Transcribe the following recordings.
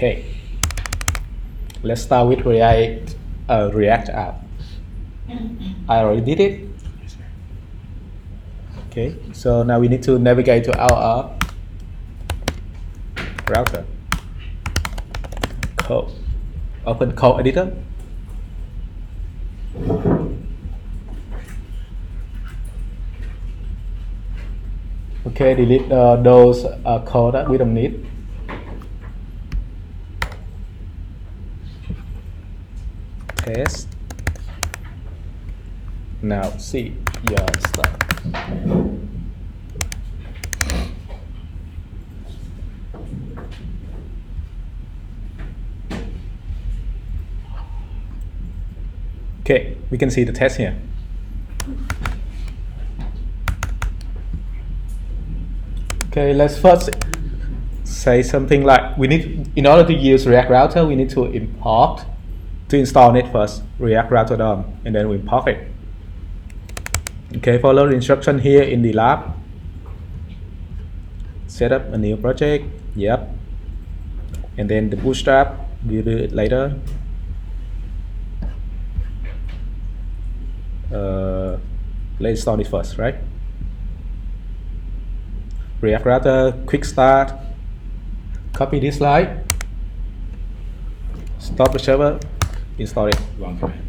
Okay, let's start with React app. I already did it. Okay, so now we need to navigate to our router. Code. Open code editor. Okay, delete those code that we don't need. Test. Now see your stuff. Okay, we can see the test here. Okay, let's first say something like we need, in order to use React Router, we need to import, to install it first, React Router DOM, and then we import it. Okay, follow the instruction here in the lab. Set up a new project, yep. And then the bootstrap, we'll do it later. Let's install it first, right? React Router, quick start. Copy this slide. Stop the server. Install it. Wrong command.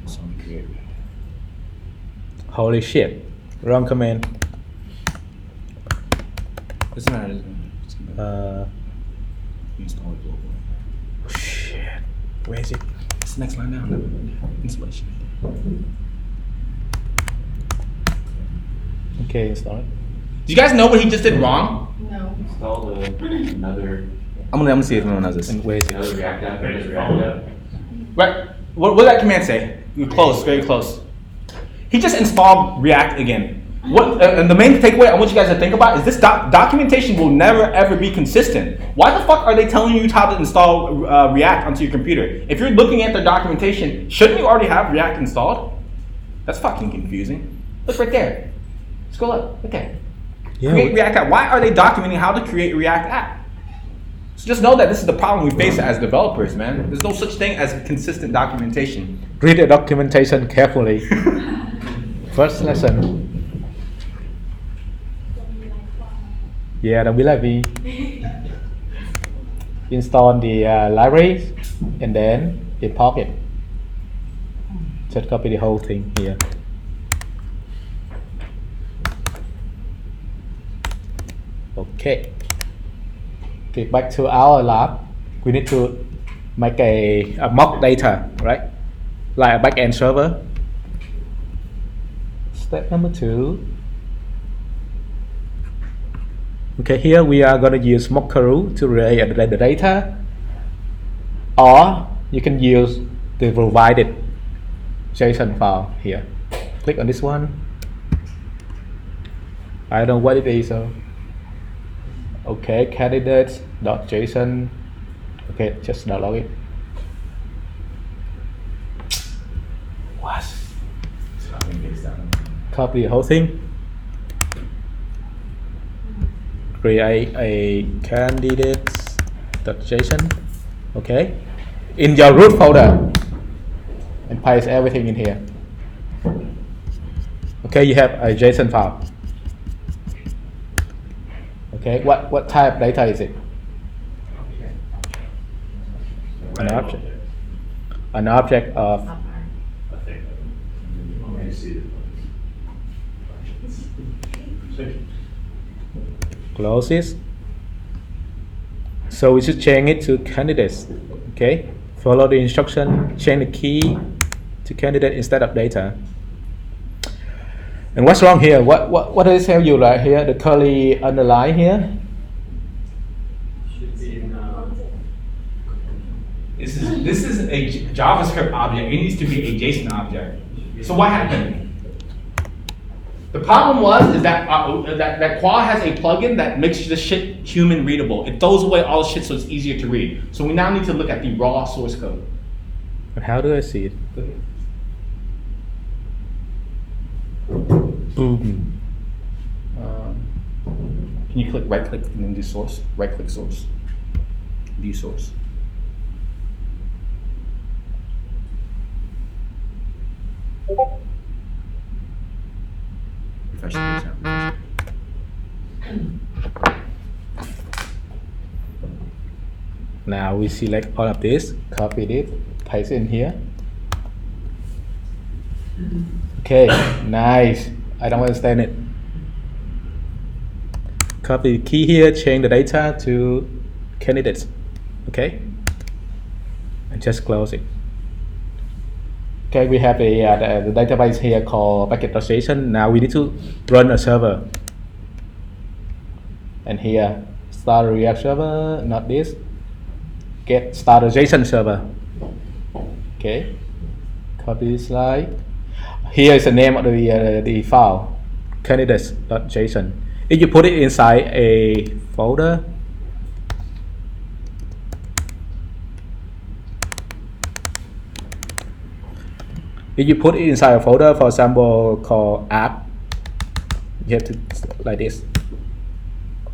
Some create. Holy shit. Wrong command. Doesn't matter. Install it globally. Shit. Where is it? It's the next line down. Installation. Okay, install it. Do you guys know what he just did wrong? No. Install another I'm gonna see if anyone knows this. And where is it? React app. React app. Right. What did that command say? You're close, very close. He just installed React again. What? And the main takeaway I want you guys to think about is this documentation will never ever be consistent. Why the fuck are they telling you how to install React onto your computer? If you're looking at the documentation, shouldn't you already have React installed? That's fucking confusing. Look right there. Scroll up. Look there. Yeah, Create React app. Why are they documenting how to create React app? So just know that this is the problem we face as developers, man. There's no such thing as consistent documentation. Read the documentation carefully. First lesson. Yeah, don't be like me. Install the libraries and then import it. Just copy the whole thing here. Okay. Okay, back to our lab. We need to make a mock data, right? Like a backend server. Step number 2. Okay, here we are going to use Mockaroo to relay the data, or you can use the provided JSON file here. Click on this one. I don't know what it is. So, okay, candidates.json. Okay, just download it. What? Copy the whole thing. Create a candidates.json. Okay, in your root folder, and paste everything in here. Okay, you have a JSON file. Okay, what type data is it? An object. An object of. Close it. So we should change it to candidates. Okay, follow the instruction. Change the key to candidate instead of data. And what's wrong here? What does it tell you right here? The curly underline here. Should be in, This is a JavaScript object. It needs to be a JSON object. So what happened? The problem is that Qual has a plugin that makes this shit human readable. It throws away all the shit so it's easier to read. So we now need to look at the raw source code. But how do I see it? Boom. Can you click right click and then do source? Right click source. View source. Refresh the page now. Now we select all of this, copy it, paste it in here. Okay, nice. I don't understand it. Copy the key here, change the data to candidates. Okay, and just close it. Okay, we have the database here called package.json. Now we need to run a server. And here, start a React server, not this. Get start a JSON server. Okay, copy this slide. Here is the name of the file, candidates.json. If you put it inside a folder, for example, called app, you have to like this.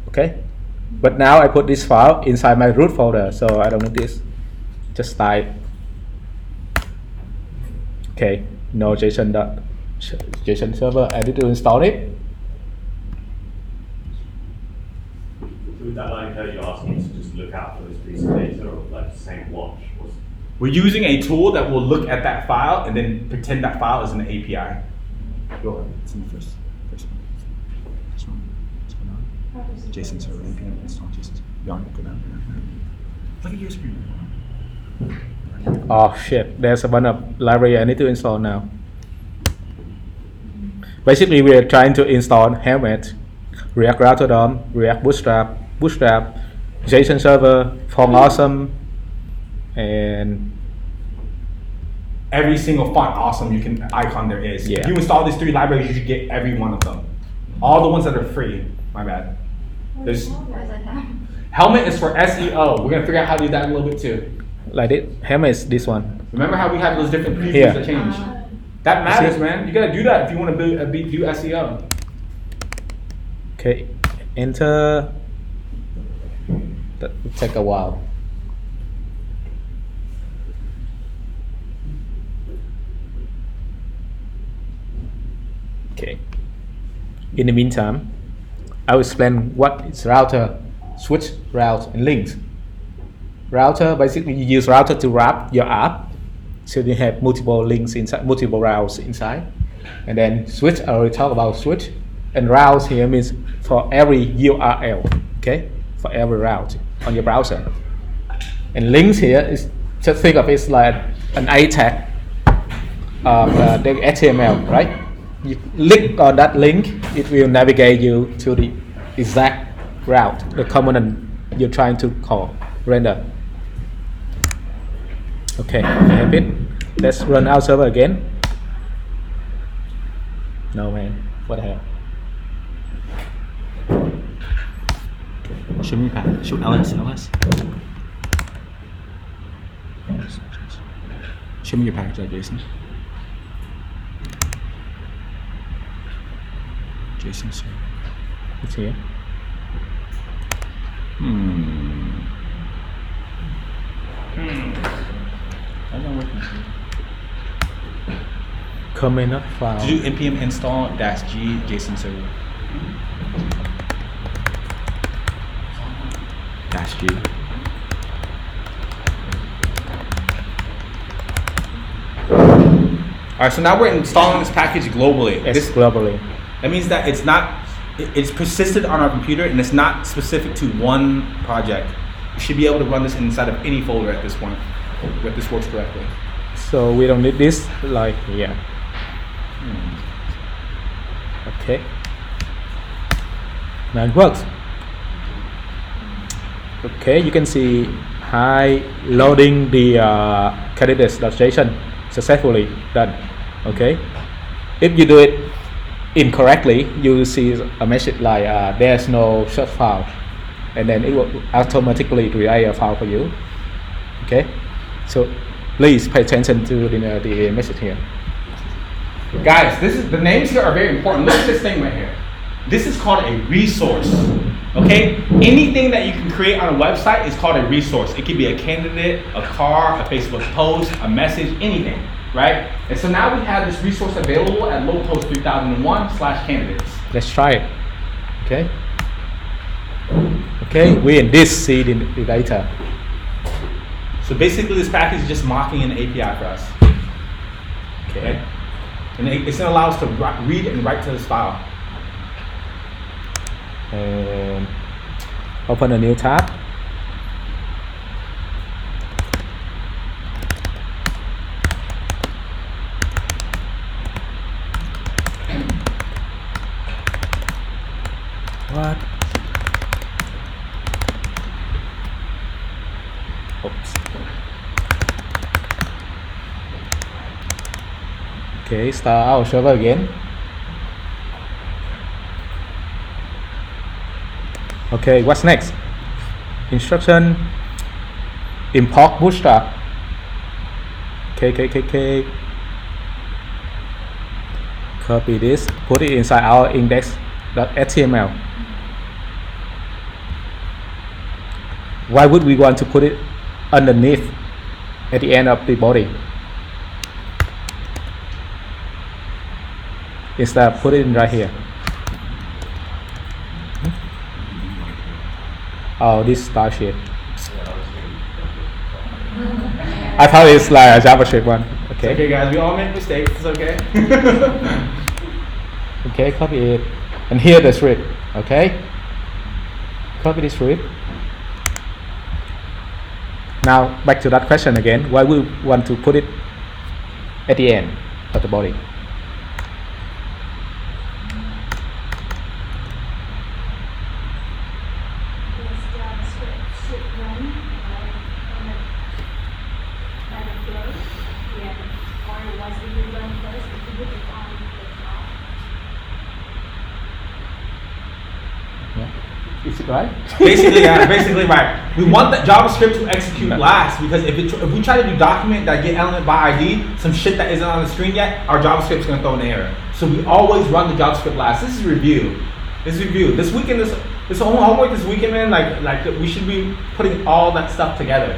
Okay, but now I put this file inside my root folder, so I don't need this. Just type. Okay, no JSON server. I need to install it. So with that line of code, you're asking us to just look out for this piece of data, or like saying watch? We're using a tool that will look at that file and then pretend that file is an API. Go ahead. It's in the first one. This one. What's going on? JSON server npm install JSON server. Yarn, go down. Look at your screen. Oh shit, there's a bunch of library I need to install now. Basically, we are trying to install Helmet, React Router DOM, React Bootstrap, JSON server, Font Awesome, and every single font awesome icon there is. Yeah. If you install these 3 libraries, you should get every one of them. All the ones that are free. My bad. There's Helmet is for SEO. We're gonna figure out how to do that a little bit too. like it. Helmet is this one. Remember how we had those different previews Here. that change? That matters, man. You gotta do that if you want to do SEO. Okay, enter. That will take a while. Okay. In the meantime, I will explain what is router, switch, route, and links. Router, basically you use router to wrap your app, so you have multiple links inside, multiple routes inside. And then switch, I already talked about switch. And routes here means for every URL, okay? For every route on your browser. And links here is, just think of it like an A tag of the HTML, right? You click on that link, it will navigate you to the exact route, the component you're trying to call, render. Okay, I have it. Let's run our server again. No man, what the hell? Show me path. Show LS. Show me your package, Jason. JSON server. It's here. That's not working. Comment not found. Do npm install -g JSON server. -g. All right, so now we're installing this package globally. Yes, globally. That means that it's persisted on our computer and it's not specific to one project. You should be able to run this inside of any folder at this point, if this works correctly. So we don't need this, like, yeah. Okay. Now it works. Okay, you can see hi loading the candidates.json successfully done. Okay. If you do it incorrectly, you will see a message like there's no short file, and then it will automatically create a file for you. Okay. So please pay attention to the message here. Guys, the names here are very important. Look at this thing right here. This is called a resource. Okay? Anything that you can create on a website is called a resource. It could be a candidate, a car, a Facebook post, a message, anything, right? And so now we have this resource available at localhost 3001/candidates. Let's try it. Okay. Okay, we in this see the data. So basically this package is just mocking an API for us. Okay? And it's gonna allow us to read and write to this file. And open a new tab. What? Oops. Okay, start our server again. Okay, what's next? Instruction, import bootstrap. Okay. Copy this, put it inside our index.html. Why would we want to put it underneath at the end of the body? Instead, put it in right here. Oh, this star shape. I thought it's like a JavaScript one. It's okay guys, we all make mistakes, it's okay. Okay, copy it. And here the script. Okay. Copy this script. Now back to that question again. Why we want to put it at the end of the body? Is it right? Basically right. We want that JavaScript to execute last because if we try to do document that get element by ID, some shit that isn't on the screen yet, our JavaScript's gonna throw an error. So we always run the JavaScript last. This is review. This weekend, this homework this weekend, man. Like we should be putting all that stuff together.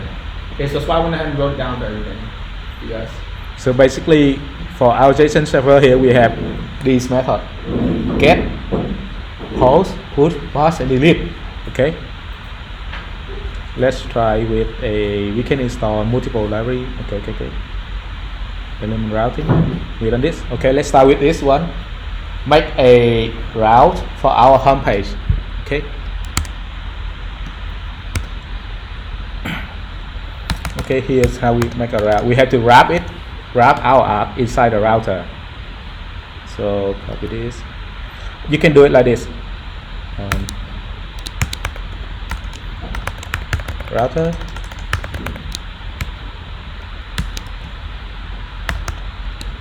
Okay, so that's why I went ahead and wrote it down for everything. You guys. So basically, for our JSON server here, we have these methods: get, post, push, pass, and delete. Okay. Let's try with we can install multiple library. Okay. Element routing. We done this. Okay, let's start with this one. Make a route for our home page. Okay. Okay, here's how we make a route. We have to wrap our app inside the router. So copy this. You can do it like this. Router.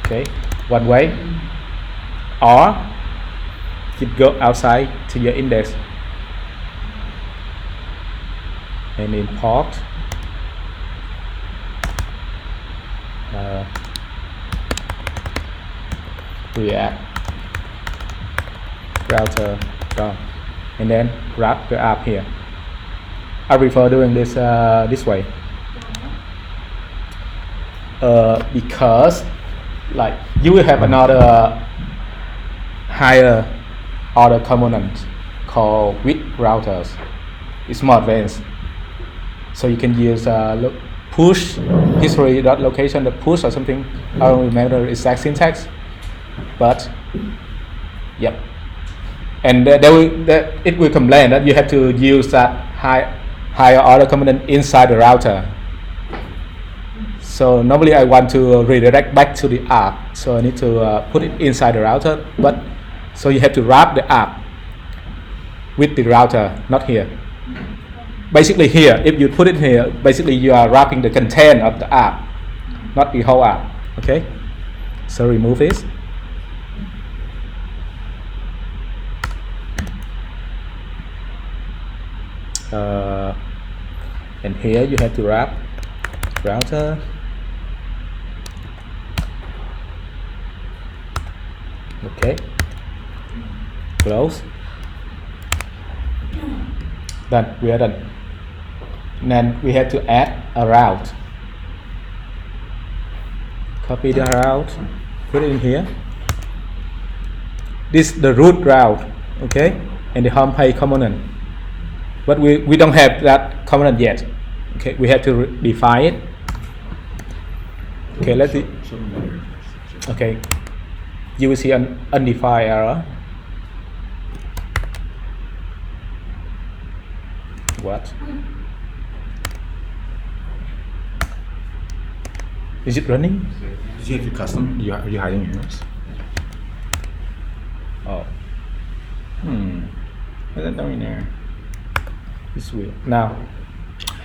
Okay, one way. Or you go outside to your index and import React router done, and then wrap the app here. I prefer doing this this way because like you will have another higher order component called with routers. It's more advanced, so you can use push history.location, the push or something. I don't remember the exact syntax, but yep. And it will complain that you have to use that higher order component inside the router. So normally I want to redirect back to the app, so I need to put it inside the router. But so you have to wrap the app with the router, not here. Basically here, if you put it here, basically you are wrapping the content of the app, not the whole app. Okay, so remove this. And here you have to wrap router. Okay, close. Done. We are done. Then we have to add a route. Copy the route, put it in here. This is the root route, okay, and the home page component. But we don't have that component yet. Okay, we have to define it. Okay, let's see. Okay, you will see an undefined error. What? Is it running? Did you have your custom? Are you hiding yours? Oh. What's that doing there? It's weird. Now,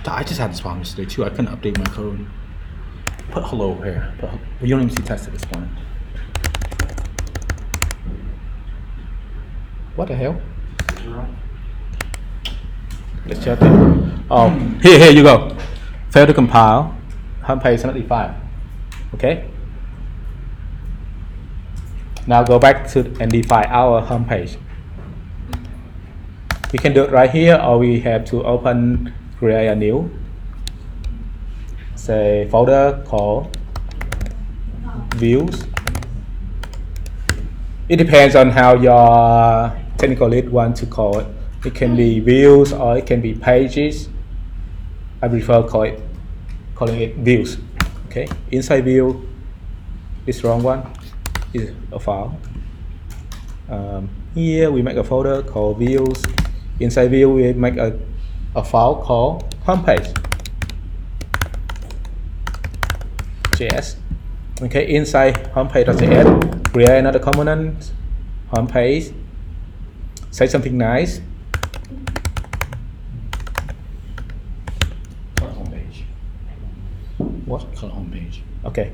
I just had this problem yesterday too. I couldn't update my code. Put hello here. You don't even see test at this point. what the hell? Let's check it. Oh, here you go. Fail to compile. Home page is not defined. Okay. Now go back to and define our home page. We can do it right here, or we have to create a new, say, folder called views. It depends on how your technical lead wants to call it. It can be views or it can be pages. I prefer calling it views. Okay, inside view is wrong one, is a file. Here we make a folder called views. Inside view we make a file called homepage. JS. Okay, inside homepage.js, create another component, homepage. Say something nice. Call it homepage. What? Call it homepage. Okay.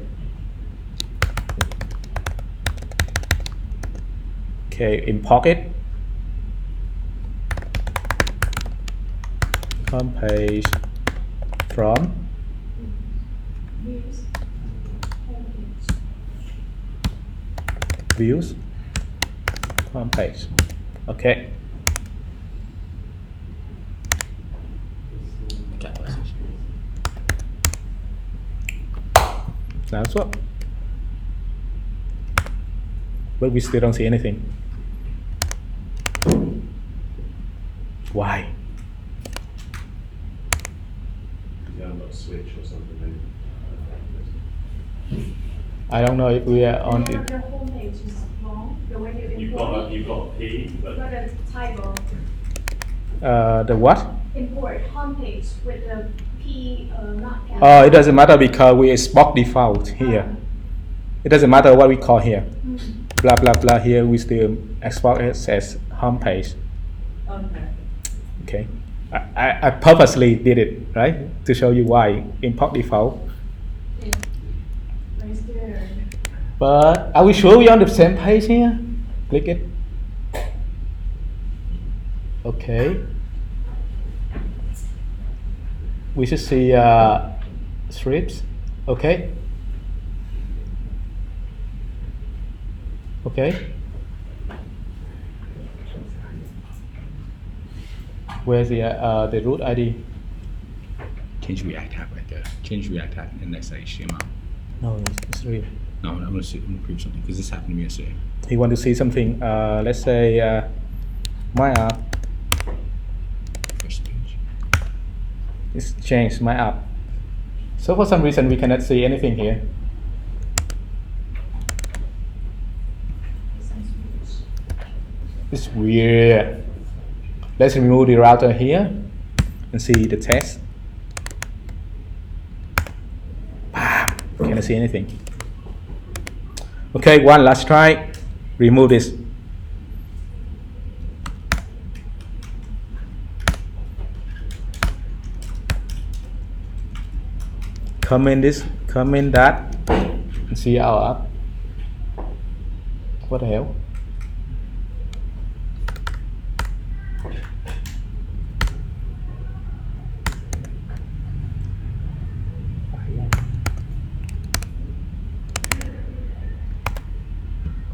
Okay, import it. Homepage from views homepage. Okay. That's what. But we still don't see anything. Why? You haven't got a switch or something, maybe. I don't know if we are on The it. whole page is wrong. The way you import. You've got P, You've but got a typo. The what? Import homepage with the P not capital. Oh, it doesn't matter because we export default here. It doesn't matter what we call here. Blah blah blah. Here we still export it as homepage. Okay. Okay. I purposely did it, right, to show you why import default. Yeah. Right there. But are we sure we're on the same page here? Click it. Okay. We should see strips. Okay. Okay. Where's the root ID? Change React tab right there. Change React tab and next to HTML. No, it's real. No, I'm gonna prove something because this happened to me yesterday. He want to see something. Let's say my app. First page. It's changed my app. So for some reason we cannot see anything here. It's weird. Let's remove the router here and see the text. Bam! Cannot see anything. Okay, one last try. Remove this. Comment this, comment that, and see our app. What the hell?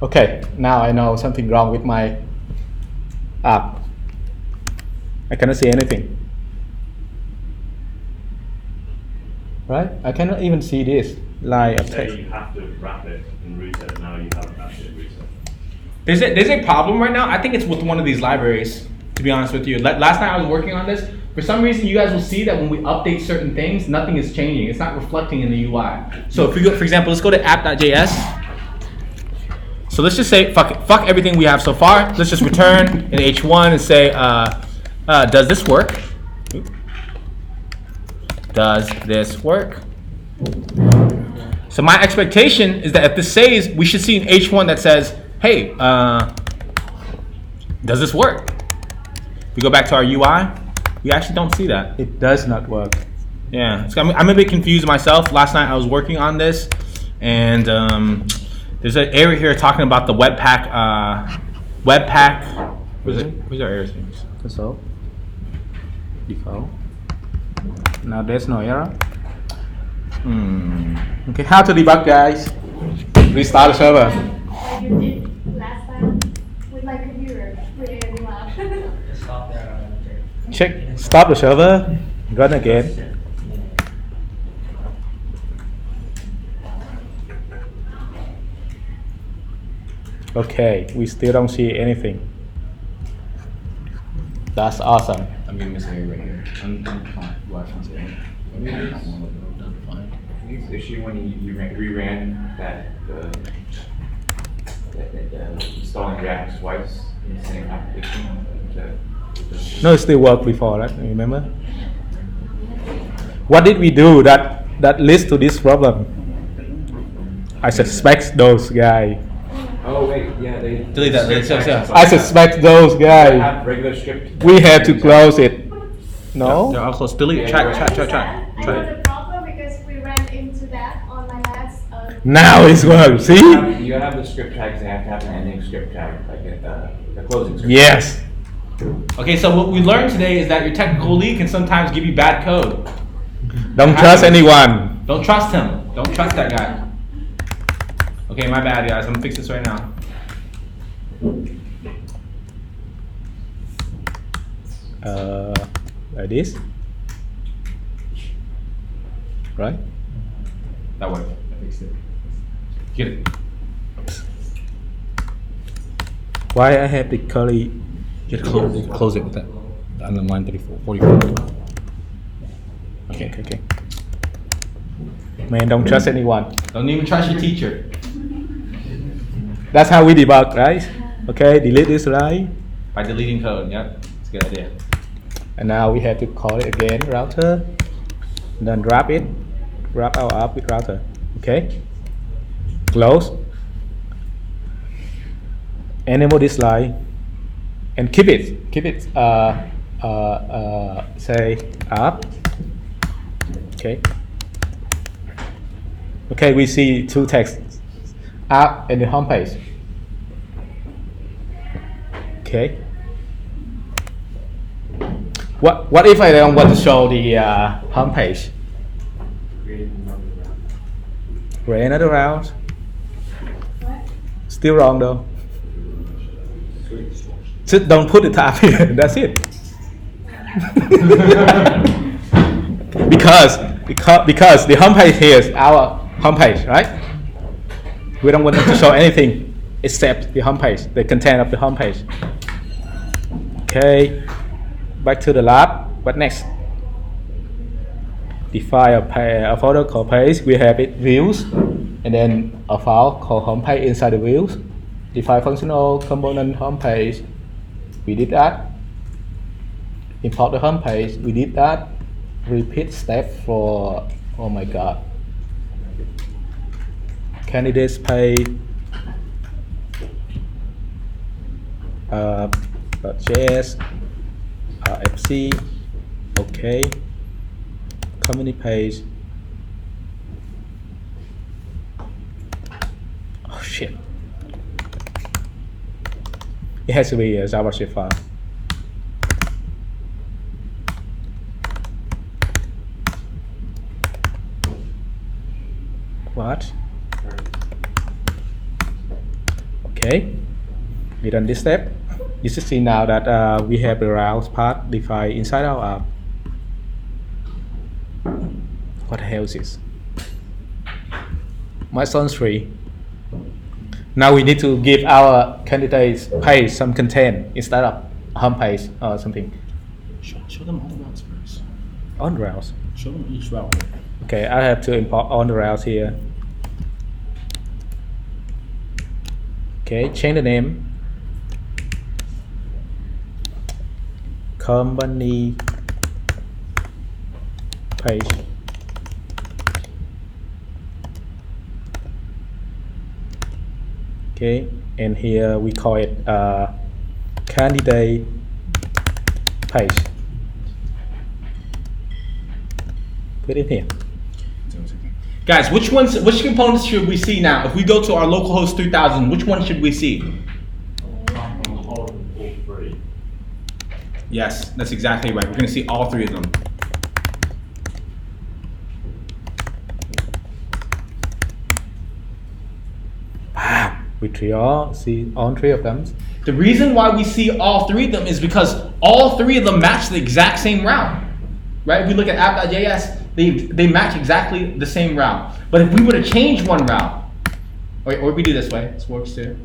Okay, now I know something wrong with my app. I cannot see anything. right? I cannot even see this line You of say text. you have to wrap it in Router, now you haven't wrapped it in Router. There's a problem right now. I think it's with one of these libraries, to be honest with you. Last night I was working on this. For some reason, you guys will see that when we update certain things, nothing is changing. It's not reflecting in the UI. So if we go, for example, let's go to app.js. So let's just say, fuck everything we have so far. Let's just return in H1 and say, does this work? Does this work? So my expectation is that if this says, we should see an H1 that says, hey, does this work? We go back to our UI, we actually don't see that. It does not work. Yeah, so I'm a bit confused myself. Last night I was working on this, and there's an area here talking about the Webpack. Where's our error things? So default. Now there's no error. Okay, how to debug, guys? Restart the server. Like you did last time with my computer, create a new app. Just stop there. Check. Stop the server. Run again. Okay, we still don't see anything. That's awesome. I'm getting this area right here. I'm fine. Wi-Fi's there. It's issue when you reran that installing React twice in the same application. No, it still worked before that. Remember? What did we do that leads to this problem? I suspect those guys. Oh wait, yeah, they Delete that, delete that. I suspect those They guys. have regular script. We had to close it. They're No? all close. Delete. Try. I know the problem because we ran into that on my last. Now it's worked. See? You have the script tags. They have to have an ending script tag, like a closing script. Yes. Okay, so what we learned today is that your technical lead can sometimes give you bad code. Don't trust anyone. Don't trust him. Don't trust that guy. Okay, my bad, guys. I'm gonna fix this right now. Like this. Right? That worked. I fixed it. Get it. Why I have the curly? Get it close it with that. And then line 34, 44. Okay. Man, don't trust anyone. Don't even trust your teacher. That's how we debug, right? Okay, delete this line. By deleting code. Yep. It's a good idea. And now we have to call it again, router. And then wrap it. Wrap our app with router. Okay? Close. Enable this line. And keep it. Keep it. Say app. Okay. Okay, we see two texts. App and the home page. Okay. What if I don't want to show the home page? Create another round. What? Still wrong though. Just don't put the tab here. That's it. because the home page here is our home page, right? We don't want them to show anything except the home page, the content of the home page. Okay, back to the lab. What next? Define a folder called page. We have it views, and then a file called home page inside the views. Define functional component home page. We did that. Import the home page. We did that. Repeat step for, oh my god, candidates page, .js, RFC, okay, community page. Oh shit, it has to be a JavaScript file. What? Okay, we done this step. You should see now that we have the routes path defined inside our app. What the hell is this? My son's free. Now we need to give our candidates page some content instead of homepage or something. Show them all the routes first. On Rails. Show them each route. Okay, I have to import on the Rails here. Okay, change the name. Company page. Okay, and here we call it candidate page. Put it here. Guys, which components should we see now? If we go to our localhost 3000, which one should we see? All three. Yes, that's exactly right. We're going to see all three of them. We see all three of them. The reason why we see all three of them is because all three of them match the exact same route, right? If we look at app.js, they match exactly the same route. But if we were to change one route, or we do this way, this works too.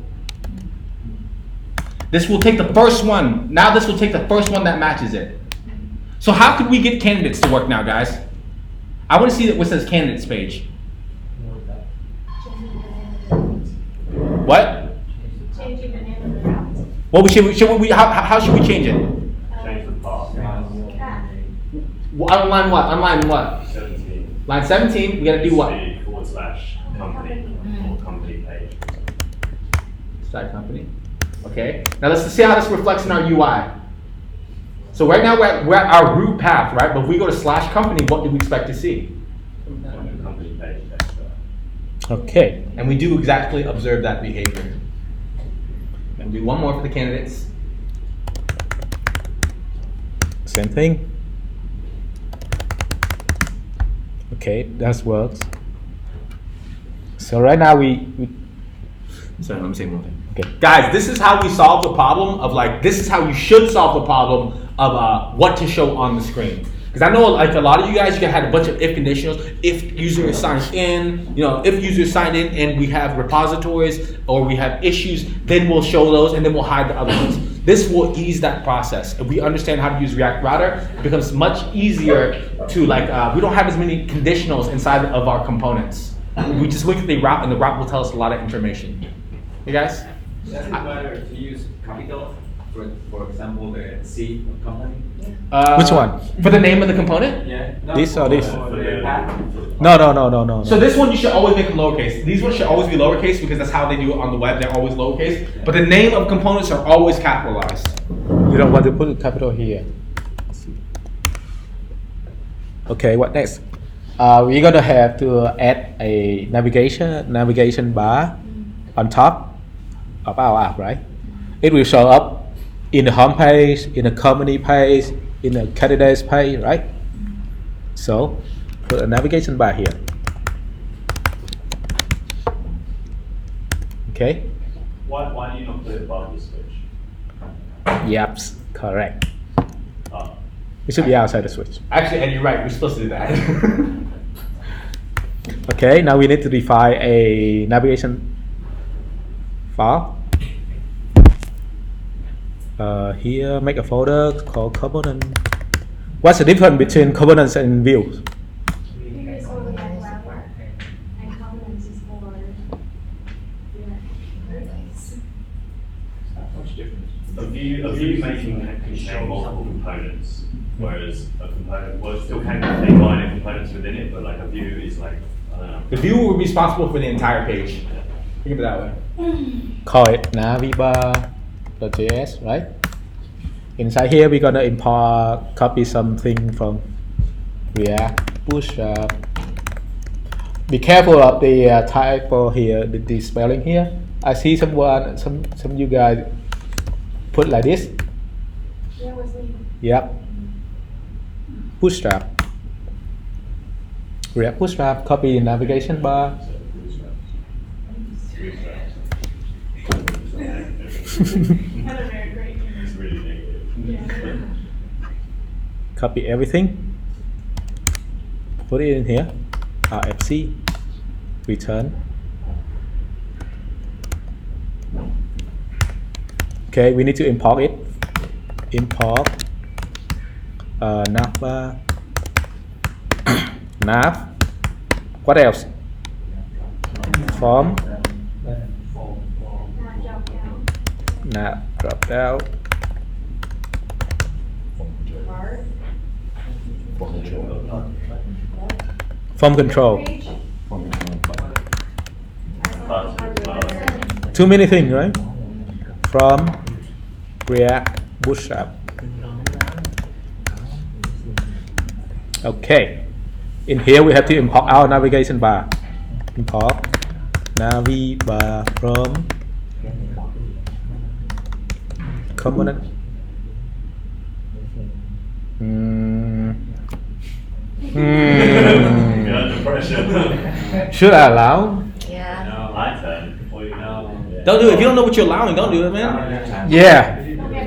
This will take the first one. Now this will take the first one that matches it. So how could we get candidates to work now, guys? I want to see what says candidates page. What? Changing the name of the route. How should we change it? Change the path. On line what? On line what? 17. Line 17, we gotta do what? /company or company page. Side company. Okay. Now let's see how this reflects in our UI. So right now we're at our root path, right? But if we go to /company, what do we expect to see? Company page extra. Okay. And we do exactly observe that behavior. And do one more for the candidates. Same thing. Okay, that works. So right now we Sorry, let me say one thing. okay. Guys, this is how we solve the problem of this is how you should solve the problem of what to show on the screen. Because I know a lot of you guys, had a bunch of if conditionals. If user is signed in, if user is signed in and we have repositories or we have issues, then we'll show those and then we'll hide the other ones. This will ease that process. If we understand how to use React Router, it becomes much easier to we don't have as many conditionals inside of our components. We just look at the route and the route will tell us a lot of information. You guys? Is it better to use capital, for example, the C company? Which one? For the name of the component? Yeah. This or this? For the path? No. So this one you should always make them lowercase. These ones should always be lowercase because that's how they do it on the web. They're always lowercase. But the name of components are always capitalized. You don't want to put a capital here. Okay, what next? We're gonna have to add a navigation bar on top of our app, right? It will show up in the home page, in the company page, in the candidates page, right? So put a navigation bar here. Okay. Why do you not put it above the switch? Yep, correct. Oh. It should be outside the switch. Actually, and you're right. We're supposed to do that. Okay, now we need to define a navigation file. Here, make a folder called component. What's the difference between components and views? View is only like wrapper, and components is for Much difference. A view making can contain multiple components, whereas a component still can contain minor components within it, but a view is I don't know. The view will be responsible for the entire page. Think of it that way. Call it navibar.js, right? Inside here, we're gonna import, copy something from React Bootstrap. Be careful of the typo here, the spelling here. I see some you guys put like this. That was me. Yep. Bootstrap. React Bootstrap, copy the navigation bar. Had a very great name. It's really negative. Yeah. Copy everything. put it in here. RFC, return. Okay, we need to import it. Import navbar, nav. What else? Form, nav drop down. Form control. Page. Too many things, right? From React Bootstrap. Okay. In here we have to import our navigation bar. Import navi bar from component. You're under pressure. Should I allow? Yeah. My turn. Or you know. Yeah. Don't do it. If you don't know what you're allowing, don't do it, man. Yeah. Okay.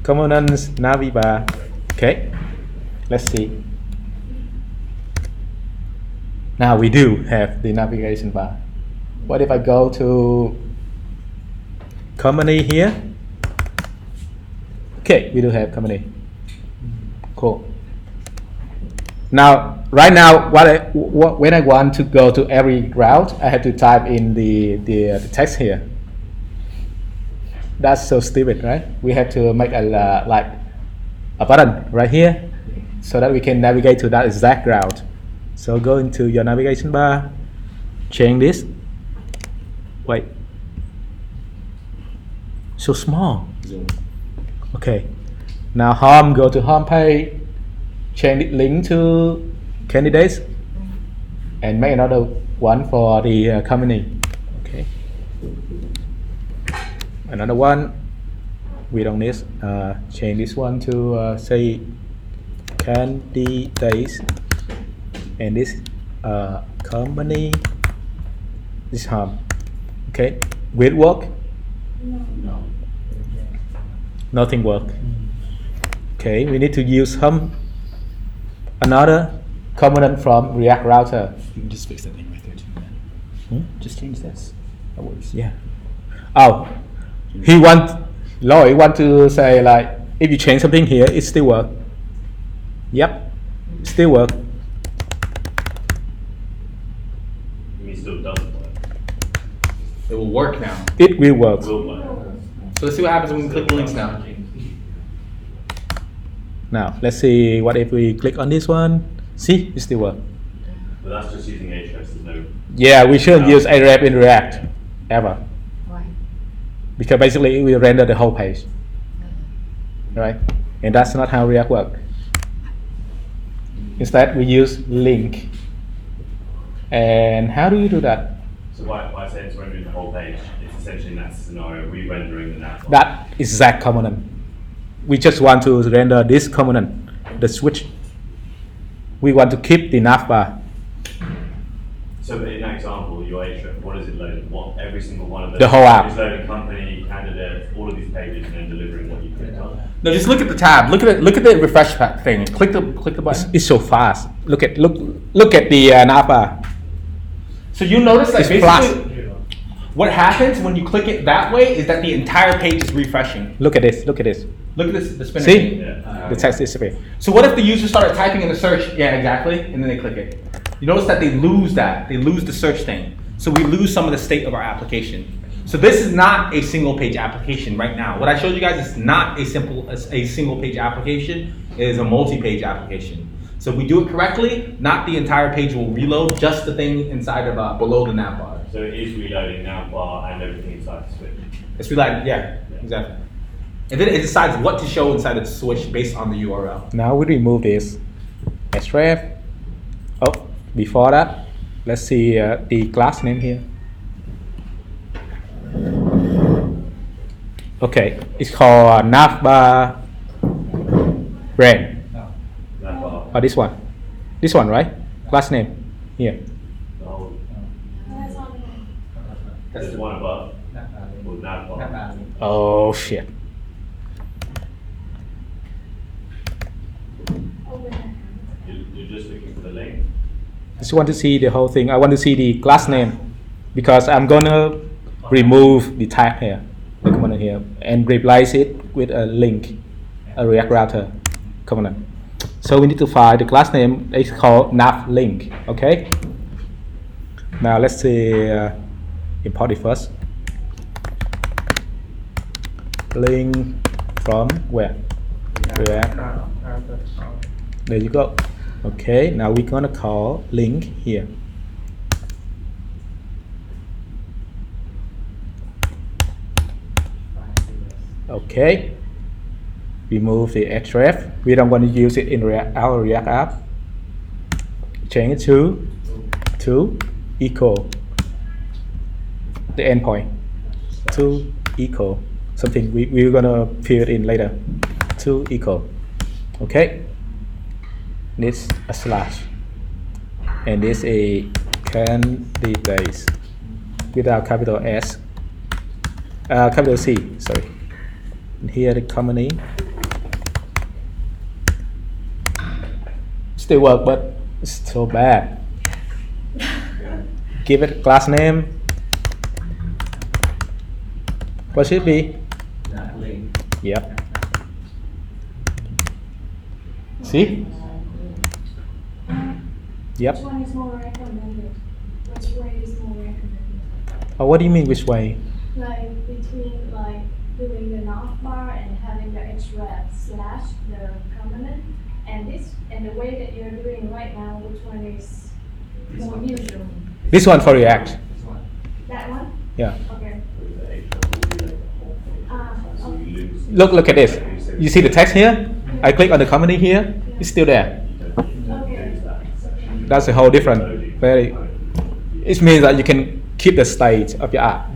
Components navi bar. Okay. Let's see. Now we do have the navigation bar. What if I go to company here? Okay, we do have company. Cool. Now, right now, when I want to go to every route, I have to type in the text here. That's so stupid, right? We have to make a like a button right here, so that we can navigate to that exact route. So go into your navigation bar, change this. Wait, so small. Okay, now home, go to home page, change the link to candidates, and make another one for the company. Okay, another one. We don't need. Change this one to say candidates, and this company. This home. Okay, will it work? No. Nothing work. Okay, we need to use another component from React Router. You can just fix that thing right there too, man. Just change this. That works. Yeah. Oh, Lloyd want to say like if you change something here, it still work. Yep, still work. It still doesn't work. It will work now. It will work. Will work. So let's see what happens when we click the links now. Now let's see what if we click on this one. See, it still work. But that's just using Ahrefs. There's no. Yeah, we shouldn't use Ahrefs in React ever, Why? because basically it will render the whole page, right? And that's not how React works. Instead, we use link. And how do you do that? So why say it's rendering the whole page? It's essentially in that scenario re-rendering the nav. That exact component. We just want to render this component, the switch. We want to keep the navbar. So in that example, your Ahrefs, what is it loading? What every single one of those? The whole app. Is loading company, candidate, all of these pages, and then delivering what you clicked on. No, just look at the tab. Look at the refresh thing. Click the button. It's so fast. Look at the navbar. So you notice that It's basically what happens when you click it that way is that the entire page is refreshing. Look at this. Look at this. Look at this, the spinner. See? thing. Yeah. The text is disappear. So what if the user started typing in the search? Yeah, exactly. And then they click it. You notice that they lose that. They lose the search thing. So we lose some of the state of our application. So this is not a single page application right now. What I showed you guys is not a single page application. It is a multi-page application. So if we do it correctly, not the entire page will reload, just the thing inside of below the navbar. So it is reloading navbar and everything inside the switch. It's reloaded, yeah, exactly. And then it decides what to show inside the switch based on the URL. Now we remove this href. Oh, before that, let's see the class name here. Okay, it's called navbar brand. Navbar. Oh, this one. This one, right? Class name here. The whole. That's on the There's one above. Called navbar. Oh shit. you're just looking for the link. Just want to see the whole thing. I want to see the class name because I'm gonna remove the tag here, the component here, and replace it with a link, a React Router component. So we need to find the class name. It's called nav link. Okay. Now let's say import it first. Link from where? React. There you go. Okay, now we're gonna call link here. Okay. Remove the href. We don't want to use it in our React app. Change it to equal the endpoint to equal something we're gonna fill it in later to equal. Okay, this a slash and this a candidate without capital S, capital C, sorry. And here the company still work, but it's so bad. Give it a class name. What should it be? Not link. Yep. See? Yep. Which one is more recommended? Which way is more recommended? Oh, what do you mean which way? Like between like doing the navbar and having the href slash the component and this and the way that you're doing right now, which one is more usual? This one for React. This one. That one? Yeah. Okay. So Okay. you lose. Look at this. You see the text here? I click on the company here. It's still there. Okay. That's a whole different. Very. It means that you can keep the state of your app.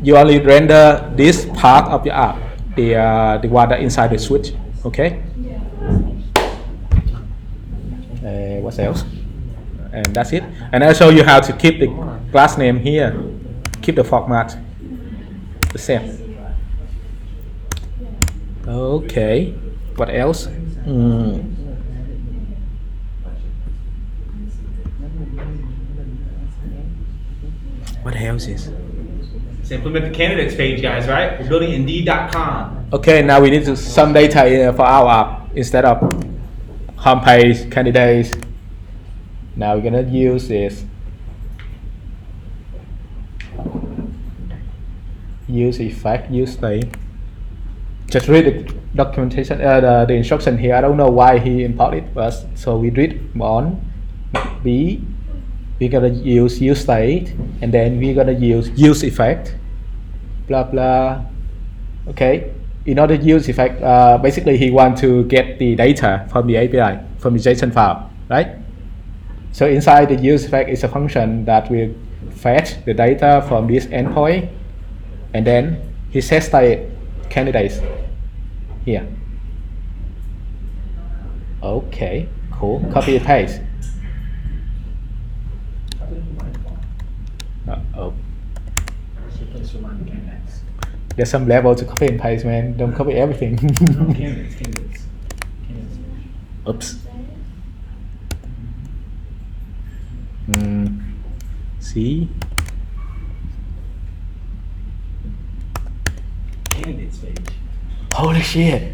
You only render this part of your app, the one that inside the switch. Okay. What else? And that's it. And I'll show you how to keep the class name here. Keep the format the same. Okay. What else? What else is? So implement the candidates page, guys, right? We're building Indeed.com. Okay, now we need to some data for our app instead of homepage, candidates. Now we're gonna use this. Use effect, use state. Just read the documentation, the instruction here. I don't know why he imported first. So we read on B. We're gonna use state, and then we're gonna use effect. Blah blah. Okay. In order to use effect, basically he wants to get the data from the API, from the JSON file, right? So inside the use effect is a function that will fetch the data from this endpoint, and then he sets state candidates here. Okay, cool. Copy and paste. Uh-oh. There's some level to copy and paste, man. Don't copy everything. Candidates. Oops. See? Candidates page. Holy shit.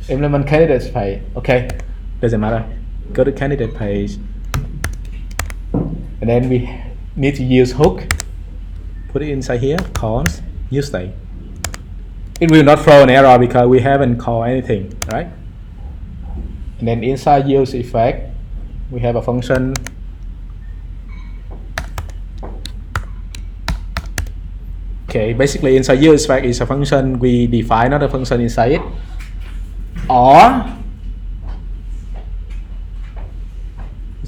Implement candidates page. Okay. Doesn't matter. Go to candidate page. And then we need to use hook. Put it inside here. Cons. Use state. It will not throw an error because we haven't called anything, right? And then inside use effect, we have a function. Okay, basically inside use effect is a function we define another function inside it. Or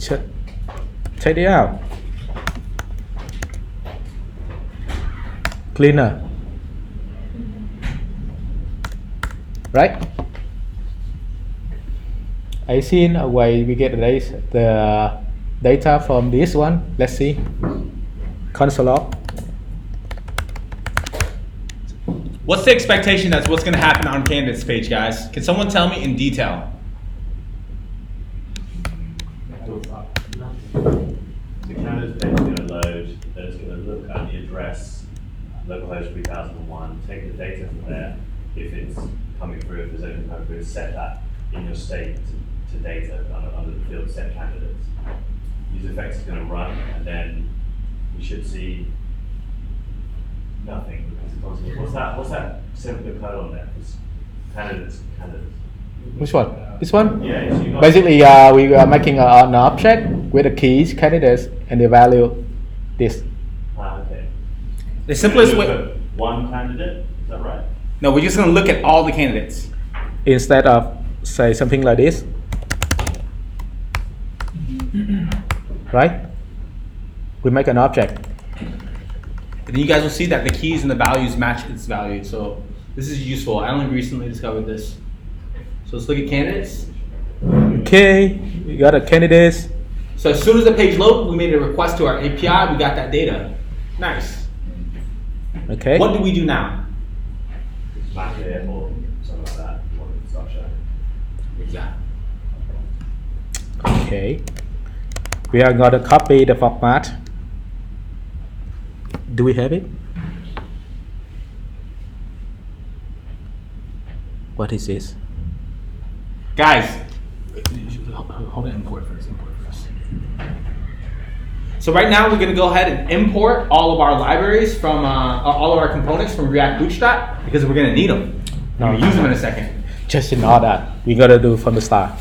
check it out. Cleaner. Right? I seen a way we get the data from this one. Let's see. Console log. What's the expectation that's what's going to happen on candidates page, guys? Can someone tell me in detail? The candidate's page is going to load, then it's going to look at the address, localhost 3001, take the data from there. If it's coming through, if there's anything coming through, set that in your state to data under the field set candidates. UseEffects is going to run, and then we should see nothing. Because it's constantly, what's that simple code on there? It's candidates. Which one? This one? Yeah, so you got Basically, we are making an object with the keys, candidates, and the value. This. okay. The simplest Look way. at one candidate, is that right? No, we're just gonna look at all the candidates. Instead of say something like this, right? We make an object. And then you guys will see that the keys and the values match its value. So this is useful. I only recently discovered this. So let's look at candidates. Okay, we got a candidates. So as soon as the page loaded, we made a request to our API. We got that data. Nice. Okay. What do we do now? Map it or something like that. You want to start showing. Exactly. Okay. We are going to copy the format. Do we have it? What is this? Guys, hold it. Import first. So right now we're going to go ahead and import all of our libraries from all of our components from React Bootstrap because we're going to need them. We're going to use them in a second. Just ignore that. We gotta do from the start.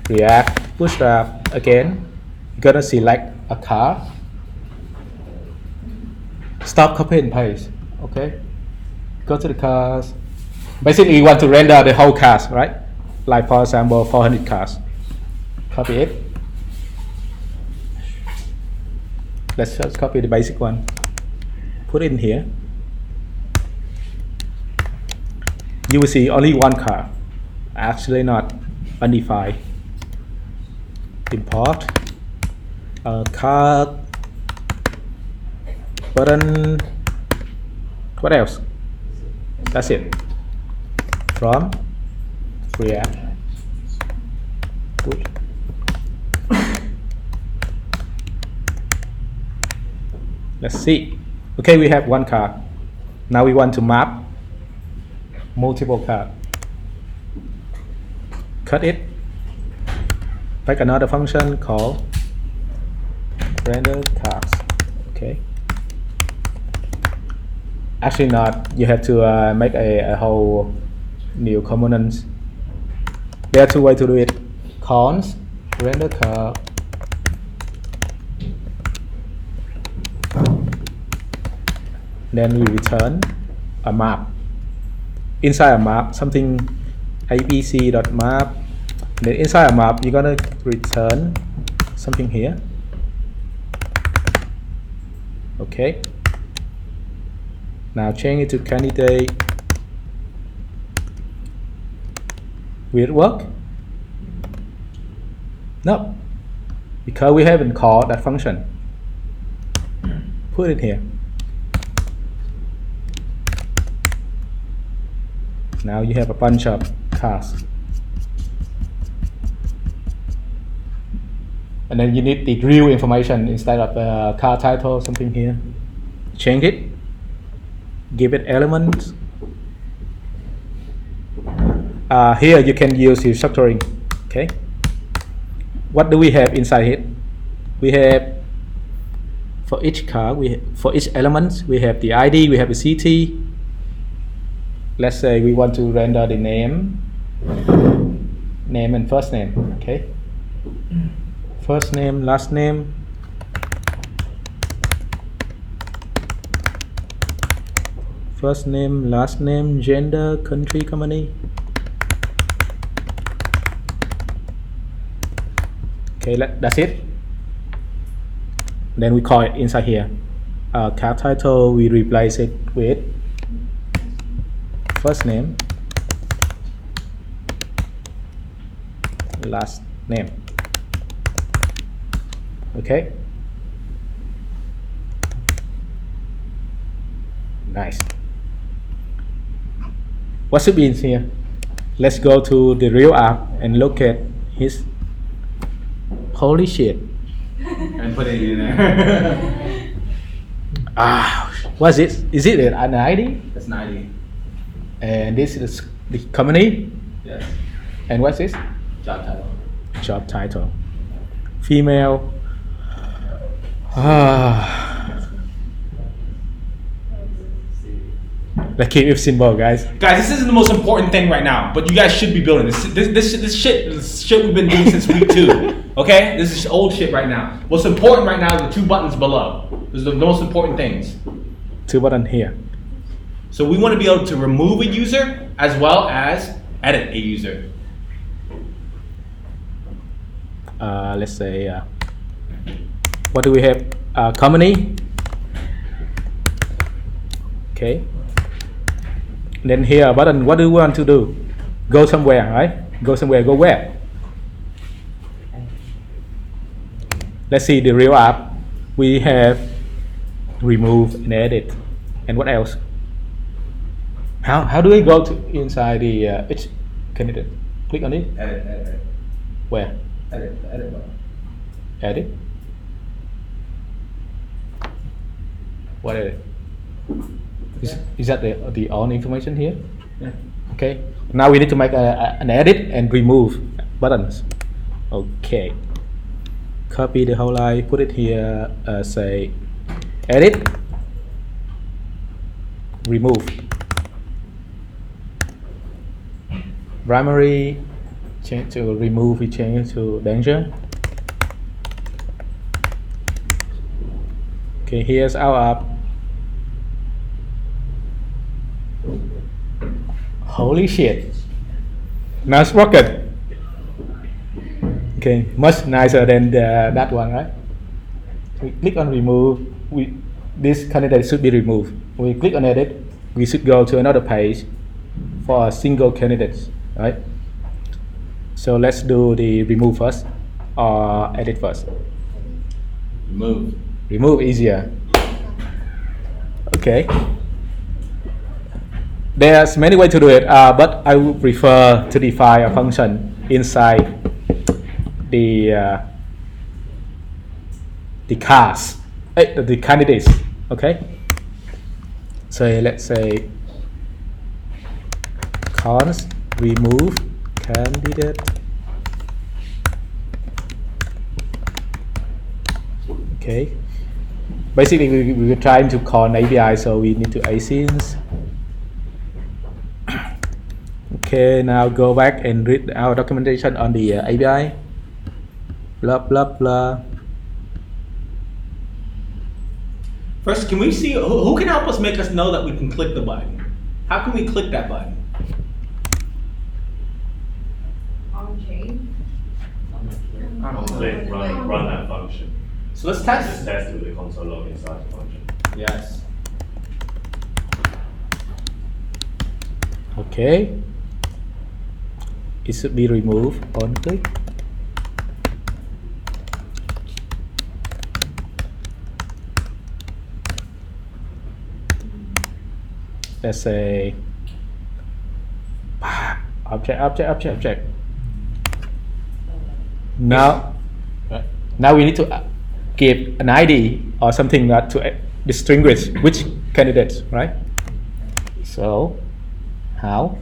React Bootstrap again. You're gonna select a car. Stop copy and paste. Okay. Go to the cars. Basically, you want to render the whole cars, right? Like for example, 400 cars. Copy it. Let's just copy the basic one. Put it in here. You will see only one car. Actually not undefined. Import car button. What else? That's it. From React. Good. Let's see. Okay, we have one car. Now we want to map multiple cars. Cut it. Make another function called render cars. Okay. Actually not. You have to make a whole new components. There are two ways to do it. Cons render car. Then we return a map. Inside a map, something abc.map. Then inside a map, you're gonna return something here. Okay. Now change it to candidate. Will it work? No, because we haven't called that function. Put it here. Now you have a bunch of cars. And then you need the real information instead of the car title, something here. Change it. Give it elements. Here you can use your structuring. Okay. What do we have inside it? We have for each car, for each element, we have the ID, we have the CT. Let's say we want to render the name and first name. Okay. First name, last name. First name, last name, gender, country, company. Okay, that's it. Then we call it inside here. Car title, we replace it with first name, last name. Okay. Nice. What should be in here? Let's go to the real app and look at his Holy shit. And put it in there. What's this? Is it an ID? That's 90. And this is the company. Yes. And what's this? Job title. Job title. Female. Let's keep it simple, guys. Guys, this isn't the most important thing right now, but you guys should be building this shit we've been doing since week 2. Okay, this is old shit right now. What's important right now are the 2 buttons below. Those are the most important things. 2 buttons here. So we want to be able to remove a user as well as edit a user. Let's say, what do we have? Company. Okay. Then here button, what do you want to do? Go somewhere, right? Go somewhere, go where? Let's see the real app. We have remove and edit. And what else? How do we go to inside the each candidate? Click on it. Edit. Where? Edit button. Edit. What edit? Is that the all information here? Yeah. Okay. Now we need to make an edit and remove buttons. Okay. Copy the whole line. Put it here. Say edit. Remove. Primary. Change to remove. We change to danger. Okay. Here's our app. Holy shit. Now it's working. Okay, much nicer than that one, right? We click on remove. This candidate should be removed. We click on edit. We should go to another page for a single candidate, right? So let's do the remove first or edit first. Remove. Remove easier. Okay. There's many ways to do it, but I would prefer to define a function inside the class, the candidates. Okay. So let's say const remove candidate. Okay. Basically, we were trying to call an API, so we need to async. Okay, now go back and read our documentation on the API. Blah blah blah. First, can we see who can help us make us know that we can click the button? How can we click that button? On chain. Click, run that function. So let's Just test. test it with the console log inside the function. Yes. Okay. It should be removed on click. Let's say object. Now we need to give an ID or something that to distinguish which candidates, right? So how?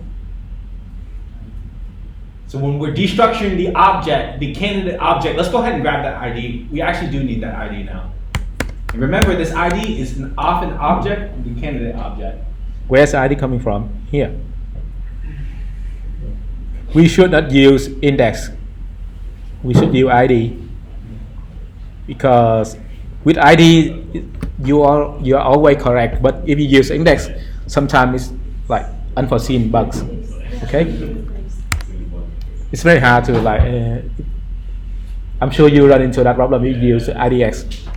So when we're destructuring the object, the candidate object, let's go ahead and grab that ID. We actually do need that ID now. And remember, this ID is an often object of the candidate object. Where's the ID coming from? Here. We should not use index. We should use ID, because with ID you are always correct. But if you use index, sometimes it's like unforeseen bugs. Okay. It's very hard to like. I'm sure you run into that problem if you use IDX.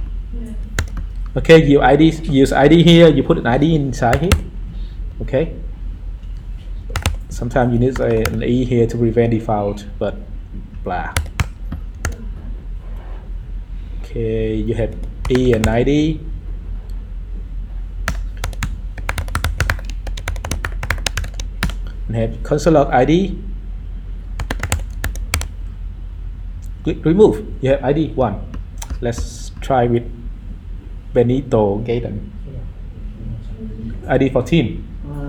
Okay, use ID here. You put an ID inside here. Okay. Sometimes you need an E here to prevent default, but blah. Okay, you have E and ID. And have console log ID. Click remove. You have ID 1. Let's try with Benito Gaten. ID 14.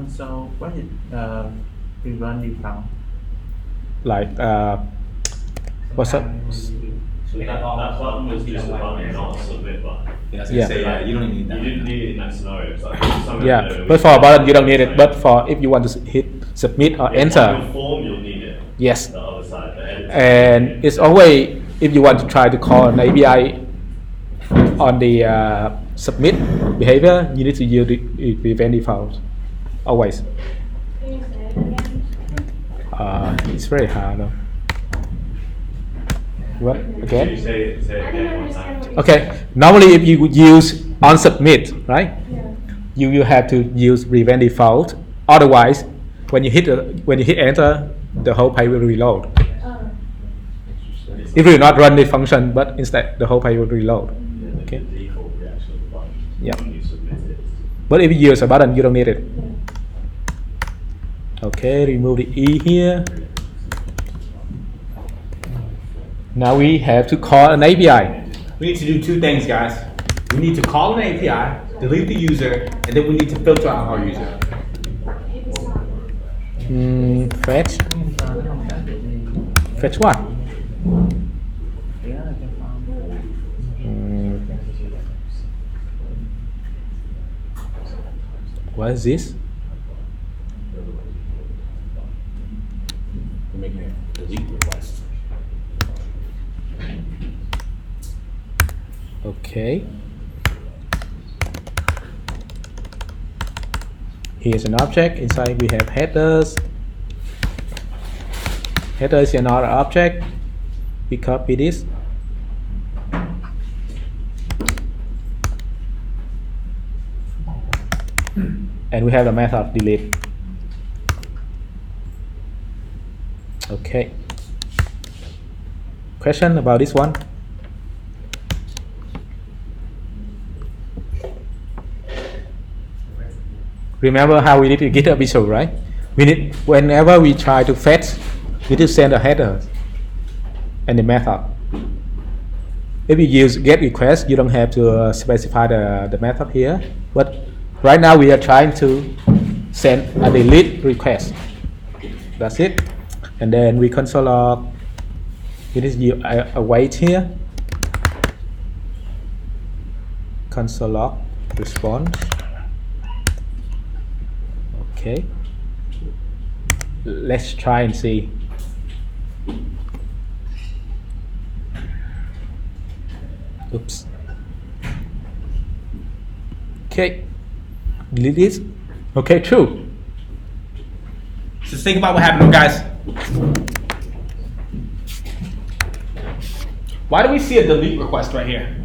So what is prevent default? Like what's up? That button was just a button, not a submit button. Yeah, Yeah. you don't need You that. didn't need it in that scenario. So something Yeah, that but for a button you don't need it. But for if you want to hit submit or on enter, your form, you'll need it. yes. The other side, the edit. And it's always if you want to try to call an API on the submit behavior, you need to use the prevent default always. Can you say it again? It's very hard though. What Can you again? say it I again didn't one understand time? what you Okay. Normally, if you use on submit, right? Yeah. You will have to use prevent default. Otherwise, when you hit enter, the whole page will reload. Oh. It will not run the function, but instead the whole page will reload. Yeah, the Okay. default reaction of the button. Yeah. When you submit it. But if you use a button, you don't need it. Okay, remove the E here. Now we have to call an API. We need to do two things, guys. We need to call an API, delete the user, and then we need to filter out our user. If it's not. Fetch. Fetch what? What is this? We're making a delete request. Okay. Here's an object. Inside we have headers. Header is another object. We copy this. And we have the method delete. Okay. Question about this one? Remember how we did the GitHub issue, right? We need, whenever we try to fetch, we need to send a header and the method. If you use get request, you don't have to specify the method here. But right now we are trying to send a delete request. That's it. And then we console log. We need to use a wait here. Console log response. Okay. Let's try and see. Oops. Okay. Delete this. Okay, true. Just think about what happened, guys. Why do we see a delete request right here?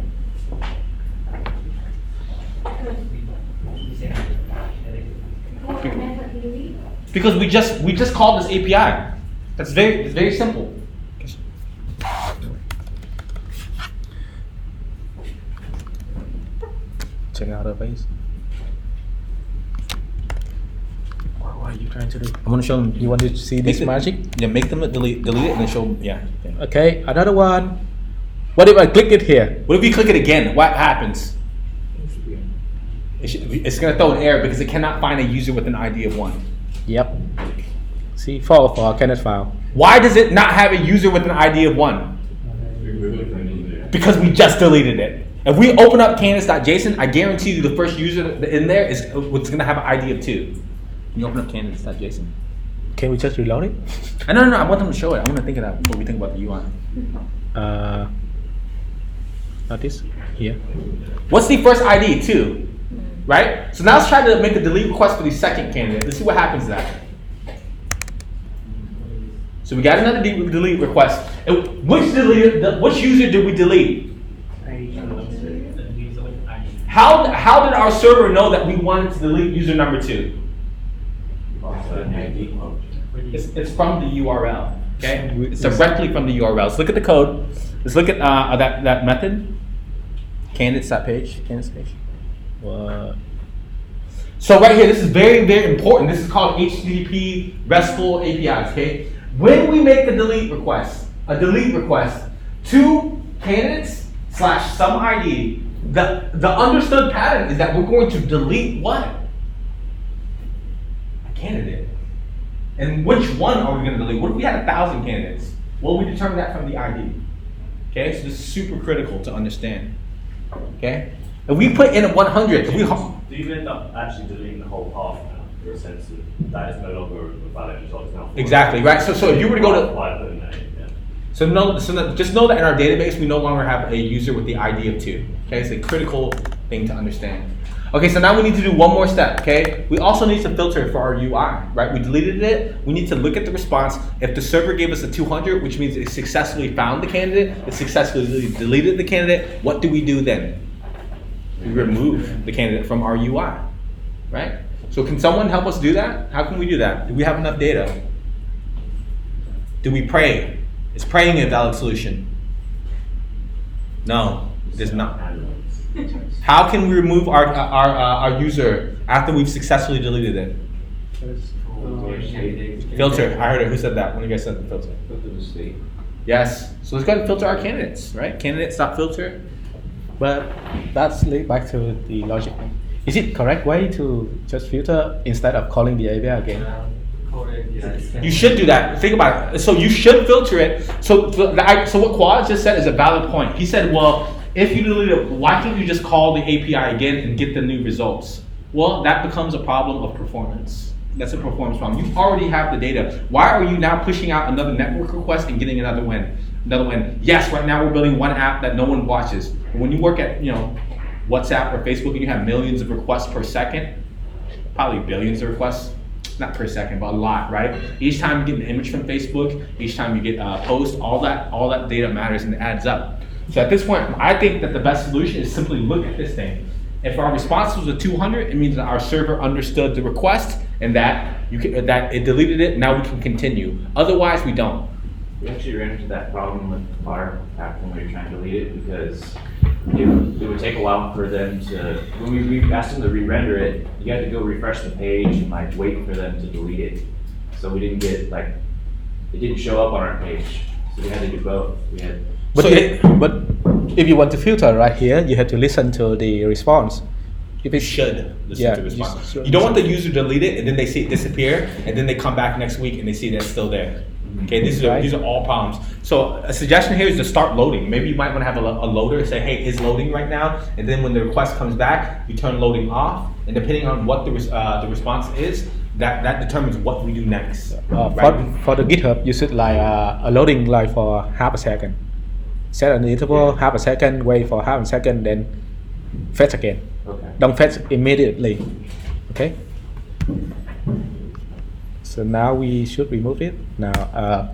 What method delete? Because we just called this API. It's very simple. Check out the base. What are you trying to do? I'm gonna show them. You want to see this magic? Yeah, make them delete it, and then show them. Yeah. Okay, another one. What if I click it here? What if we click it again? What happens? It's gonna throw an error because it cannot find a user with an ID of 1. Yep. See, fall cannot file. Why does it not have a user with an ID of 1? Because we just deleted it. If we open up candidates.json, I guarantee you the first user in there is what's gonna have an ID of 2. Can you open up candidates.json? Can we just reload it? No. I want them to show it. I want to think of that before we think about the UI. Not this. Here. What's the first ID? 2. Right? So now let's try to make a delete request for the second candidate. Let's see what happens to that. So we got another delete request. And which user did we delete? How did our server know that we wanted to delete user number 2? It's from the URL. Okay? It's directly from the URL. Let's look at the code. Let's look at that method. Candidates page. So right here, this is very, very important. This is called HTTP RESTful APIs. Okay? When we make a delete request two candidates slash some ID, the understood pattern is that we're going to delete what? A candidate. And which one are we going to delete? What if we had 1,000 candidates? Well, we determine that from the ID. Okay, so this is super critical to understand. Okay, if we put in a 100, if we Do you end up actually deleting the whole path now, in the sense that that is no longer a valid result? It's now exactly right. So if you were to go to Why put in that in, yeah. just know that in our database we no longer have a user with the ID of 2. Okay, it's a critical thing to understand. Okay, so now we need to do one more step. Okay, we also need to filter for our UI. Right, we deleted it. We need to look at the response. If the server gave us a 200, which means it successfully found the candidate, it successfully deleted the candidate. What do we do then? We remove the candidate from our UI. Right. So can someone help us do that? How can we do that? Do we have enough data? Do we pray? Is praying a valid solution? No, it is not. How can we remove our user after we've successfully deleted it? Filter. I heard it. Who said that? One of you guys said the filter. Yes. So let's go ahead and filter our candidates, right? Candidates.filter. But that's lead back to the logic. Is it correct way to just filter instead of calling the API again? You should do that. Think about it. So you should filter it. So what Quad just said is a valid point. He said, well, if you delete it, why can't you just call the API again and get the new results? Well, that becomes a problem of performance. That's a performance problem. You already have the data. Why are you now pushing out another network request and getting another win? Yes, right now we're building one app that no one watches. When you work at WhatsApp or Facebook and you have millions of requests per second, probably billions of requests, not per second, but a lot, right? Each time you get an image from Facebook, each time you get a post, all that data matters and adds up. So at this point, I think that the best solution is simply look at this thing. If our response was a 200, it means that our server understood the request and that it deleted it. Now we can continue. Otherwise, we don't. We actually ran into that problem with our app when we were trying to delete it because it would take a while for them to, when we asked them to re-render it, you had to go refresh the page and wait for them to delete it. So we didn't get it didn't show up on our page. So we had to do both. But if you want to filter right here, you have to listen to the response. If You should listen to response. You don't want the user to delete it and then they see it disappear and then they come back next week and they see that it's still there. Okay, these are all problems. So a suggestion here is to start loading. Maybe you might want to have a loader say, hey, it's loading right now. And then when the request comes back, you turn loading off. And depending on what the response is, that determines what we do next. For the GitHub, you should a loading for half a second. Set an interval, half a second, wait for half a second, then fetch again. Okay. Don't fetch immediately. Okay. So now we should remove it. Now,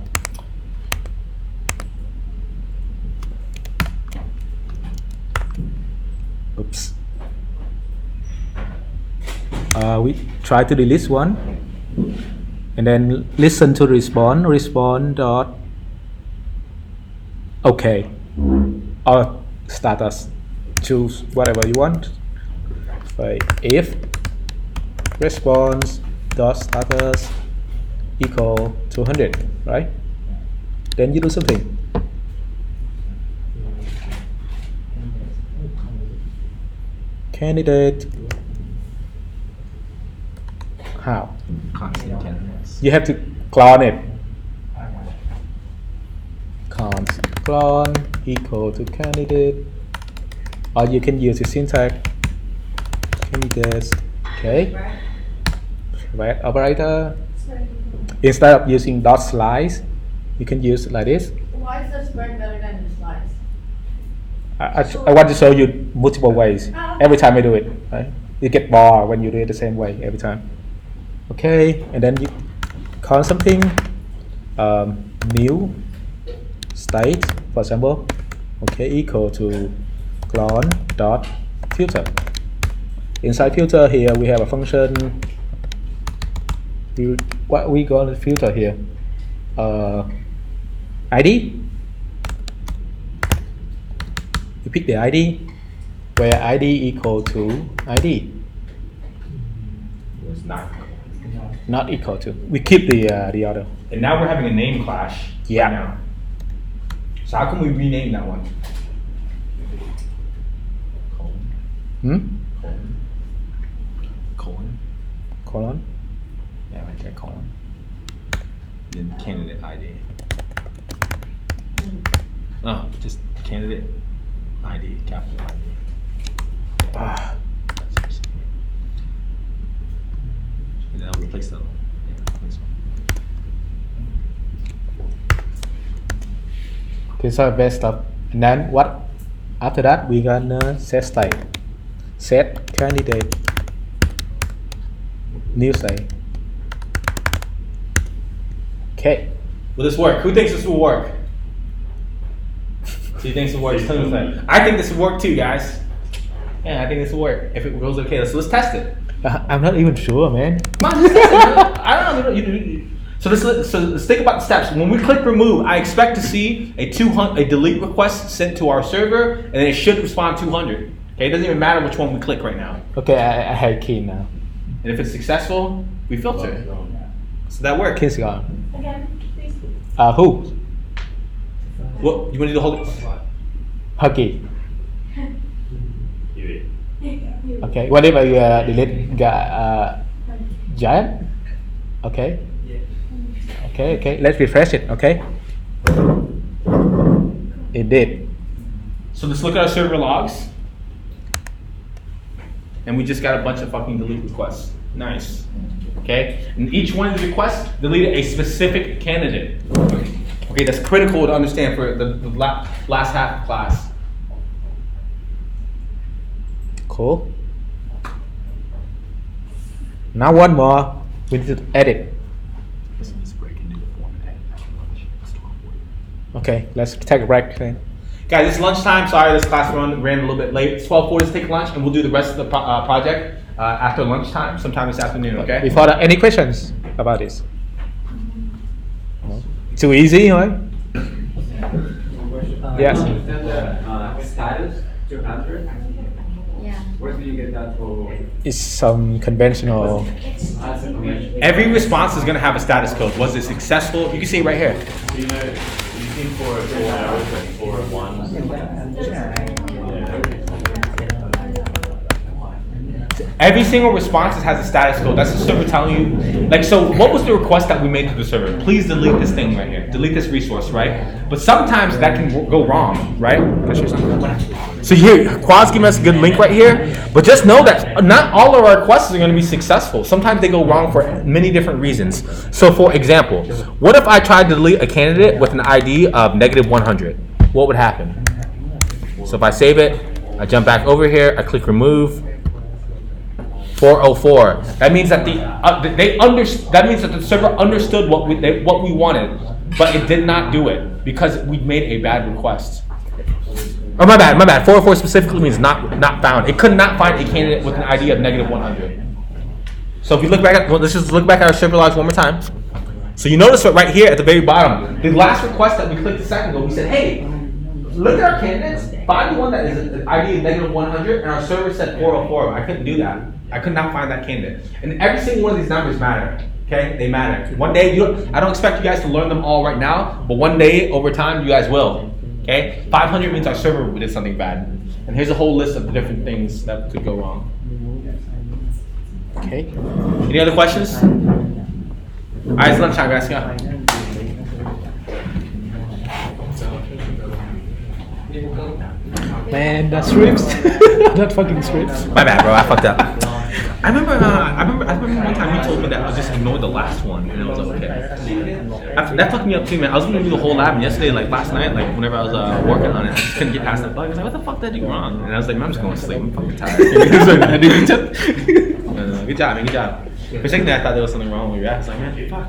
oops. We try to delete one, and then listen to response. Respond dot okay, or status. Choose whatever you want. If response dot status equal 200, right? Then you do something. Candidate. How? You have to clone it. Const clone equal to candidate, or you can use the syntax candidates. Okay. Right operator. Instead of using dot slice, you can use like this. Why is the spread better than the slice? I want to show you multiple ways. Every time I do it, right? You get bored when you do it the same way every time. Okay, and then you call something new state, for example. Okay, equal to clone dot filter. Inside filter here we have a function. What we going to filter here? ID. You pick the ID, where ID equal to ID. It's Not equal to. We keep the order. And now we're having a name clash. Yeah. Right now. So how can we rename that one? Colon. Colon. Yeah, right there, colon. Then candidate ID. No, just candidate ID, capital ID. Ah, And then I'll replace that one. Yeah, replace one. these are the best stuff. And then what? After that, we gonna set state. Set candidate. New state. Okay. Will this work? Who thinks this will work? So you think this will work? Tell me what you think. I think this will work too, guys. Yeah, I think this will work. If it goes okay, let's test it. I'm not even sure, man. Come on, just test it. I don't know. So let's think about the steps. When we click remove, I expect to see a delete request sent to our server, and then it should respond 200. Okay, it doesn't even matter which one we click right now. Okay, I have key now. And if it's successful, we filter it. So that works. Key's gone. Again, please. Who? What you want to do the whole? Huggy. You. Okay. What if I delete Giant? Okay. Okay. Let's refresh it. Okay. It did. So let's look at our server logs. And we just got a bunch of fucking delete requests. Nice. Okay? And each one of the requests deleted a specific candidate. Okay, that's critical to understand for the last half of class. Cool. Now one more. We need to edit. Okay, let's take a break then. Guys, it's lunchtime. Sorry, this class ran a little bit late. It's 12:40. Let's take lunch, and we'll do the rest of the project after lunchtime, sometime this afternoon. Okay? Before that, any questions about this? No? Too easy, right? Yes. Status 200? Yeah. Where do you get that for? It's some conventional. As a convention? Every response is going to have a status code. Was it successful? You can see it right here. Do you know, you see 404 hours, like 401? Every single response has a status code. That's the server telling you. Like, so what was the request that we made to the server? Please delete this thing right here. Delete this resource, right? But sometimes that can go wrong, right? So here, Quad's giving us a good link right here. But just know that not all of our requests are going to be successful. Sometimes they go wrong for many different reasons. So for example, what if I tried to delete a candidate with an ID of -100? What would happen? So if I save it, I jump back over here, I click remove. 404. That means that that means that the server understood what we wanted, but it did not do it because we made a bad request. Oh, my bad. 404 specifically means not found. It could not find a candidate with an ID of -100. So if you look back at, let's just look back at our server logs one more time. So you notice right here at the very bottom, the last request that we clicked a second ago, we said, hey, look at our candidates, find the one that is an ID of -100, and our server said 404. I couldn't do that. I could not find that candidate. And every single one of these numbers matter. Okay, they matter. One day, I don't expect you guys to learn them all right now, but one day, over time, you guys will. Okay, 500 means our server did something bad. And here's a whole list of the different things that could go wrong. Okay. Any other questions? All right, it's lunchtime, guys. Go. Man, that's scripts. Not fucking scripts. My bad, bro. I fucked up. I remember one time you told me that I just ignored the last one and it was okay. That fucked me up too, man. I was gonna do the whole lab, and yesterday, like last night, like whenever I was working on it, I just couldn't get past that bug. I was like, what the fuck did I do wrong? And I was like, man, I'm just going to sleep. I'm fucking tired. Good job, man. Good job. For a second there, I thought there was something wrong with your ass. Like, man, fuck.